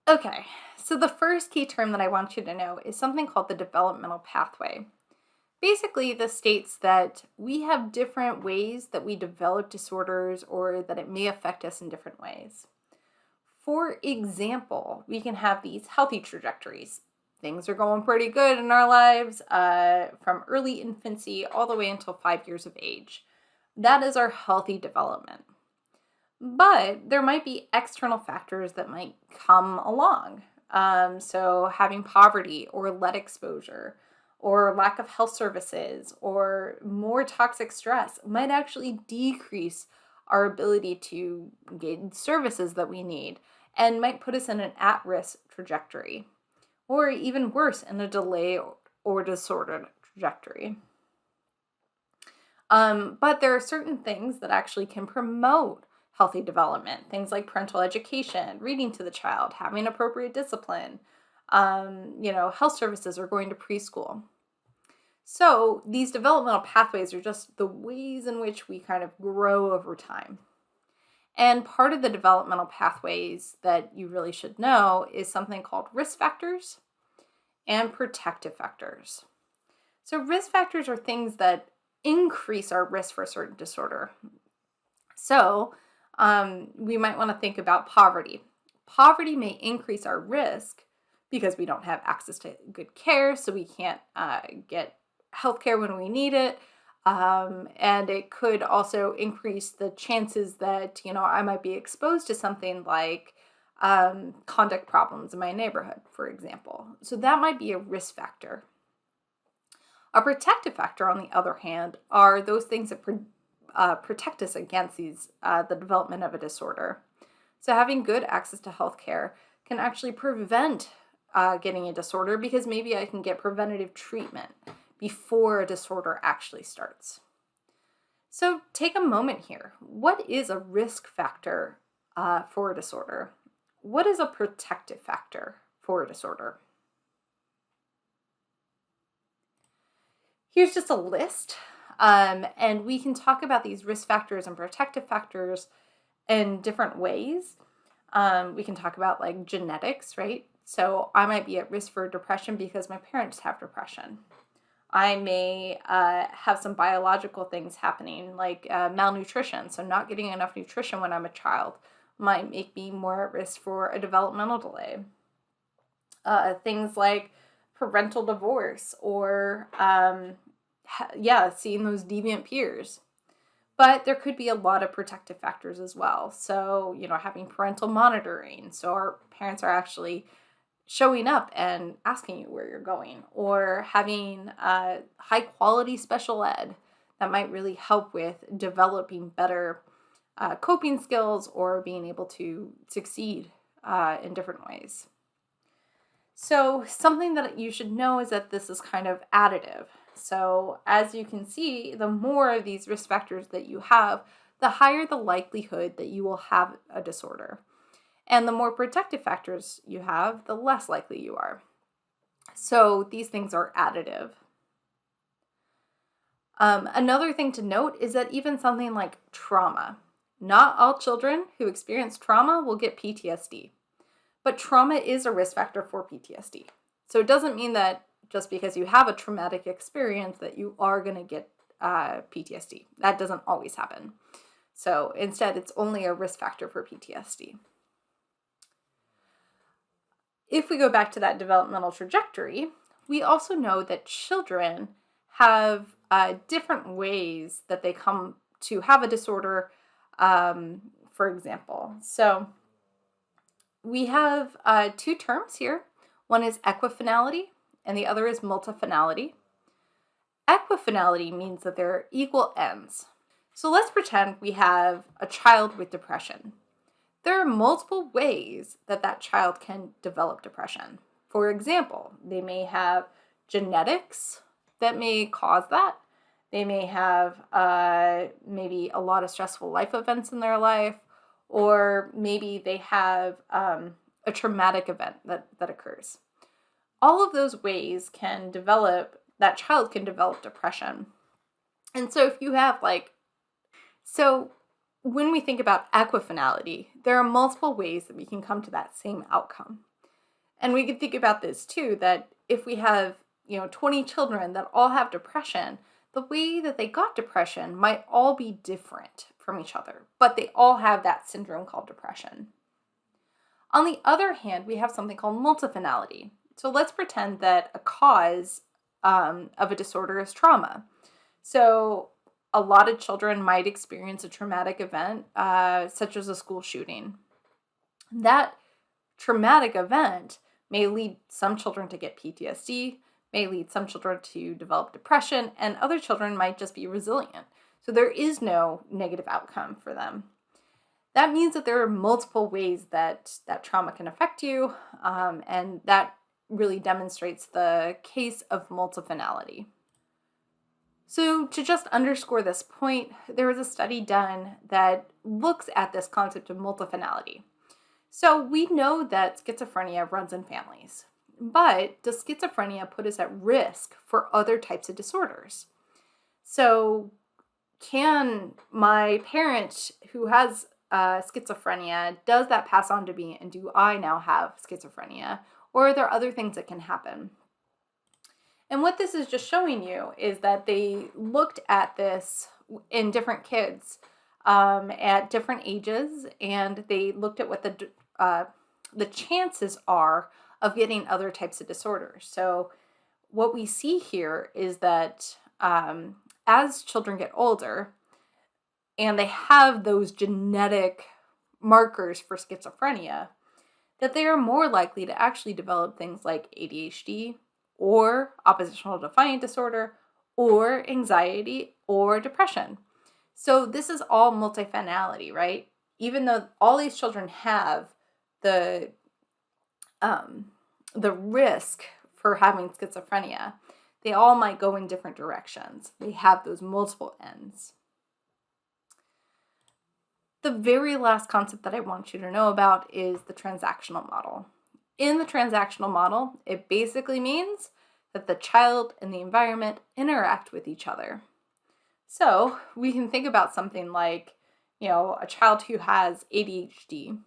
Okay, so the first key term that I want you to know is something called the developmental pathway. Basically, this states that we have different ways that we develop disorders or that it may affect us in different ways. For example, we can have these healthy trajectories. Things are going pretty good in our lives from early infancy all the way until 5 years of age. That is our healthy development. But there might be external factors that might come along. So, having poverty or lead exposure or lack of health services or more toxic stress might actually decrease our ability to get services that we need and might put us in an at risk trajectory, or even worse, in a delay or disordered trajectory. But there are certain things that actually can promote healthy development, things like parental education, reading to the child, having appropriate discipline, health services, or going to preschool. So these developmental pathways are just the ways in which we kind of grow over time. And part of the developmental pathways that you really should know is something called risk factors and protective factors. So, risk factors are things that increase our risk for a certain disorder. So, we might want to think about poverty. Poverty may increase our risk because we don't have access to good care, so we can't get healthcare when we need it. And it could also increase the chances that, I might be exposed to something like conduct problems in my neighborhood, for example. So that might be a risk factor. A protective factor, on the other hand, are those things that protect us against the development of a disorder. So having good access to healthcare can actually prevent getting a disorder because maybe I can get preventative treatment before a disorder actually starts. So take a moment here. What is a risk factor for a disorder? What is a protective factor for a disorder? Here's just a list, and we can talk about these risk factors and protective factors in different ways. We can talk about like genetics, right? So I might be at risk for depression because my parents have depression. I may have some biological things happening like malnutrition. So not getting enough nutrition when I'm a child might make me more at risk for a developmental delay. Things like parental divorce or, seeing those deviant peers. But there could be a lot of protective factors as well. So, having parental monitoring. So our parents are actually showing up and asking you where you're going, or having high quality special ed that might really help with developing better coping skills or being able to succeed in different ways. So something that you should know is that this is kind of additive. So as you can see, the more of these risk factors that you have, the higher the likelihood that you will have a disorder. And the more protective factors you have, the less likely you are. So these things are additive. Another thing to note is that even something like trauma, not all children who experience trauma will get PTSD, but trauma is a risk factor for PTSD. So it doesn't mean that just because you have a traumatic experience that you are going to get PTSD. That doesn't always happen. So instead, it's only a risk factor for PTSD. If we go back to that developmental trajectory, we also know that children have different ways that they come to have a disorder, for example. So we have two terms here. One is equifinality, and the other is multifinality. Equifinality means that they're equal ends. So let's pretend we have a child with depression. There are multiple ways that that child can develop depression. For example, they may have genetics that may cause that. They may have maybe a lot of stressful life events in their life, or maybe they have a traumatic event that occurs. All of those ways that child can develop depression. And so if you have when we think about equifinality, there are multiple ways that we can come to that same outcome. And we can think about this too, that if we have, 20 children that all have depression, the way that they got depression might all be different from each other, but they all have that syndrome called depression. On the other hand, we have something called multifinality. So let's pretend that a cause of a disorder is trauma. So a lot of children might experience a traumatic event, such as a school shooting. That traumatic event may lead some children to get PTSD, may lead some children to develop depression, and other children might just be resilient. So there is no negative outcome for them. That means that there are multiple ways that trauma can affect you, and that really demonstrates the case of multifinality. So to just underscore this point, there was a study done that looks at this concept of multifinality. So we know that schizophrenia runs in families, but does schizophrenia put us at risk for other types of disorders? So can my parent who has schizophrenia, does that pass on to me, and do I now have schizophrenia? Or are there other things that can happen? And what this is just showing you is that they looked at this in different kids at different ages, and they looked at what the chances are of getting other types of disorders. So what we see here is that as children get older and they have those genetic markers for schizophrenia, that they are more likely to actually develop things like ADHD or oppositional defiant disorder or anxiety or depression. So this is all multifinality, right? Even though all these children have the risk for having schizophrenia, they all might go in different directions. They have those multiple ends. The very last concept that I want you to know about is the transactional model. In the transactional model, it basically means that the child and the environment interact with each other. So we can think about something like, a child who has ADHD.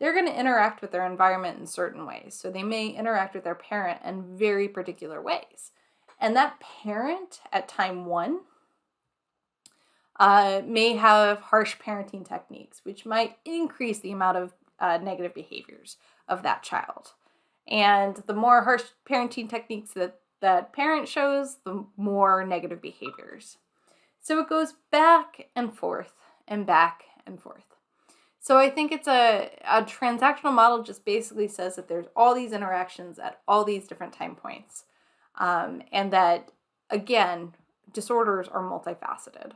They're going to interact with their environment in certain ways. So they may interact with their parent in very particular ways. And that parent at time one may have harsh parenting techniques, which might increase the amount of negative behaviors of that child. And the more harsh parenting techniques that parent shows, the more negative behaviors. So it goes back and forth and back and forth. So I think it's a transactional model just basically says that there's all these interactions at all these different time points. And that, again, disorders are multifaceted.